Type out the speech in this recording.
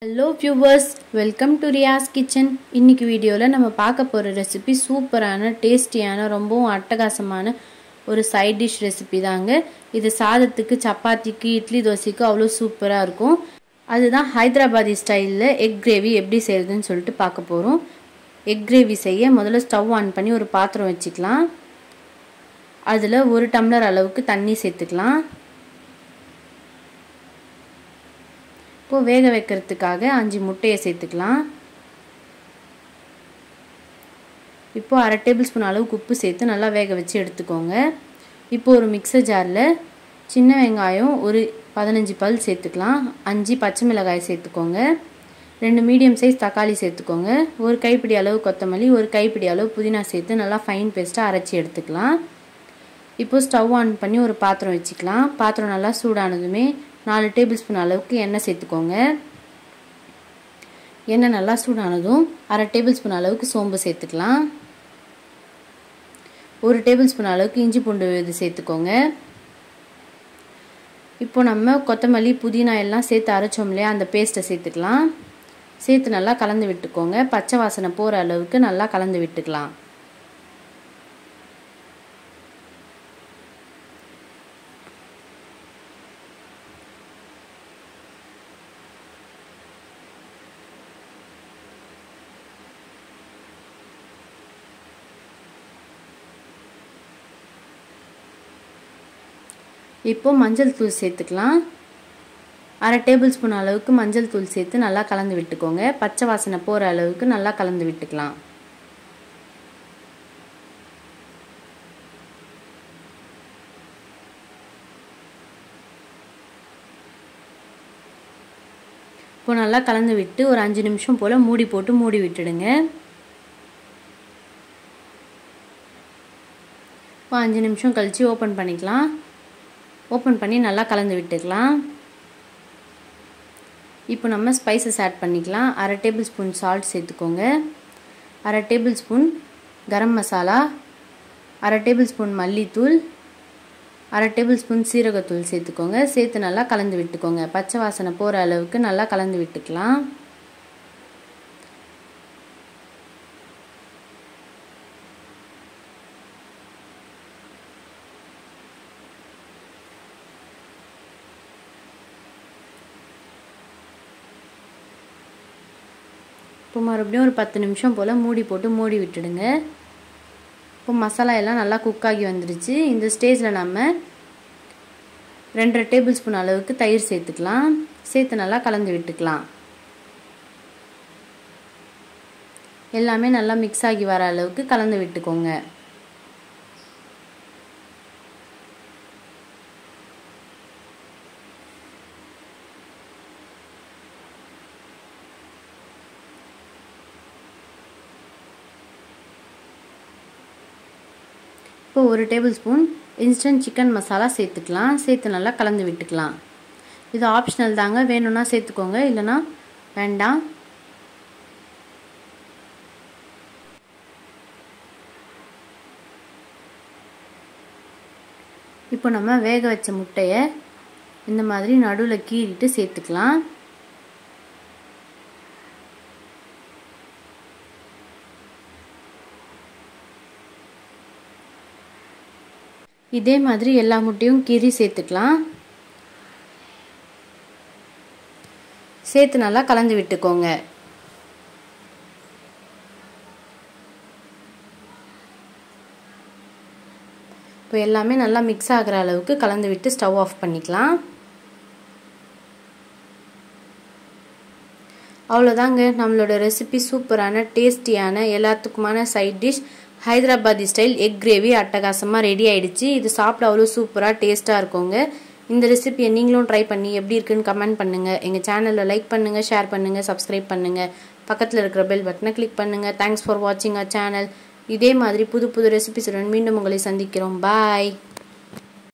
Hello viewers, welcome to Riya's Kitchen. இன்னைக்கு வீடியோல நம்ம பார்க்க போற ரெசிபி சூப்பரான டேஸ்டியான ரொம்பவும் அட்டகாசமான ஒரு சைட் டிஷ் ரெசிபி தாங்க. இது சாதத்துக்கு சப்பாத்திக்கு இட்லி தோசைக்கு அவ்வளவு சூப்பரா இருக்கும். அதுதான் ஹைதராபாதி ஸ்டைல்ல எக் கிரேவி எப்படி செய்யறதுன்னு சொல்லிட்டு பார்க்க போறோம். எக் கிரேவி செய்ய முதல்ல ஸ்டவ் ஆன் பண்ணி ஒரு பாத்திரம் வச்சுக்கலாம். அதுல 1 டம்ளர் அளவுக்கு தண்ணி சேர்த்துக்கலாம். இப்போ வேக வைக்கிறதுக்காக 5 முட்டையை சேர்த்துக்கலாம். இப்போ 1/2 டேபிள் ஸ்பூன் அளவுக்கு உப்பு சேர்த்து நல்லா வேக வச்சு எடுத்துக்கோங்க. இப்போ ஒரு மிக்சர் ஜாரில் சின்ன வெங்காயம் ஒரு 15 பல் சேர்த்துக்கலாம். 5 பச்சை மிளகாய் சேர்த்துக்கோங்க. 2 மீடியம் சைஸ் தக்காளி சேர்த்துக்கோங்க. ஒரு கைப்பிடி அளவு கொத்தமல்லி, ஒரு கைப்பிடி அளவு புதினா சேர்த்து நல்லா ஃபைன் பேஸ்ட்டாக அரைச்சி எடுத்துக்கலாம். இப்போ ஸ்டவ் ஆன் பண்ணி ஒரு பாத்திரம் வச்சுக்கலாம். பாத்திரம் நல்லா சூடானதுமே 4 டேபிள் ஸ்பூன் அளவுக்கு எண்ணெய் சேர்த்துக்கோங்க. எண்ணெய் நல்லா சூடானதும் 1/2 டேபிள் ஸ்பூன் அளவுக்கு சோம்பு சேர்த்துக்கலாம். 1 டேபிள் ஸ்பூன் அளவுக்கு இஞ்சி பூண்டு விழுது சேர்த்துக்கோங்க. இப்போ நம்ம கொத்தமல்லி புதினா எல்லாம் சேர்த்து அரைச்சோம் இல்லையா, அந்த பேஸ்ட்டை சேர்த்துக்கலாம். சேர்த்து நல்லா கலந்து விட்டுக்கோங்க. பச்சை வாசனை போகிற அளவுக்கு நல்லா கலந்து விட்டுக்கலாம். இப்போ மஞ்சள் தூள் சேர்த்துக்கலாம். 1/2 டேபிள் ஸ்பூன் அளவுக்கு மஞ்சள் தூள் சேர்த்து நல்லா கலந்து விட்டுக்கோங்க. பச்சை வாசனை போகிற அளவுக்கு நல்லா கலந்து விட்டுக்கலாம். இப்போ நல்லா கலந்து விட்டு ஒரு 5 நிமிஷம் போல் மூடி போட்டு மூடி விட்டுடுங்க. இப்போ 5 நிமிஷம் கழித்து ஓப்பன் பண்ணிக்கலாம். ஓப்பன் பண்ணி நல்லா கலந்து விட்டுக்கலாம். இப்போ நம்ம ஸ்பைசஸ் ஆட் பண்ணிக்கலாம். 1/2 டேபிள் ஸ்பூன் சால்ட் சேர்த்துக்கோங்க. 1/2 table spoon garam masala, 1/2 table spoon மல்லித்தூள், 1/2 டேபிள் ஸ்பூன் சீரகத்தூள் சேர்த்துக்கோங்க. சேர்த்து நல்லா கலந்து விட்டுக்கோங்க. பச்சை வாசனை போகிற அளவுக்கு நல்லா கலந்து விட்டுக்கலாம். இப்போ மறுபடியும் ஒரு 10 நிமிஷம் போல் மூடி போட்டு மூடி விட்டுடுங்க. இப்போ மசாலா எல்லாம் நல்லா குக் ஆகி வந்துடுச்சு. இந்த ஸ்டேஜில் நம்ம 2 டேபிள் ஸ்பூன் அளவுக்கு தயிர் சேர்த்துக்கலாம். சேர்த்து நல்லா கலந்து விட்டுக்கலாம். எல்லாமே நல்லா மிக்ஸ் ஆகி வர அளவுக்கு கலந்து விட்டுக்கோங்க. இப்போ 1 table spoon instant chicken masala சேர்த்துக்கலாம். சேர்த்து நல்லா கலந்து விட்டுக்கலாம். இது ஆப்ஷனல் தாங்க, வேணும்னா சேர்த்துக்கோங்க, இல்லைனா வேண்டாம். இப்போ நம்ம வேக வச்ச முட்டையை இந்த மாதிரி நடுவில் கீறிட்டு சேர்த்துக்கலாம். இதே மாதிரி எல்லா முட்டையும் கீறி சேர்த்துக்கலாம். சேர்த்து நல்லா கலந்து விட்டுக்கோங்க. இப்போ எல்லாமே நல்லா மிக்ஸ் ஆகிற அளவுக்கு கலந்து விட்டு ஸ்டவ் ஆஃப் பண்ணிக்கலாம். அவ்வளோதாங்க, நம்மளோட ரெசிபி சூப்பரான டேஸ்டியான எல்லாத்துக்குமான side dish Hyderabadi style egg gravy அட்டகாசமாக ரெடி ஆகிடுச்சு. இது சாப்பிட அவ்வளோ சூப்பராக டேஸ்ட்டாக இருக்குங்க. இந்த ரெசிபியை நீங்களும் ட்ரை பண்ணி எப்படி இருக்குன்னு கமெண்ட் பண்ணுங்கள். எங்கள் சேனலில் லைக் பண்ணுங்கள், ஷேர் பண்ணுங்கள், சப்ஸ்கிரைப் பண்ணுங்கள். பக்கத்தில் இருக்கிற பெல் பட்டனை கிளிக் பண்ணுங்கள். தேங்க்ஸ் ஃபார் வாட்சிங் அவர் சேனல். இதே மாதிரி புது புது ரெசிபிஸுடன் மீண்டும் உங்களை சந்திக்கிறோம். பாய்.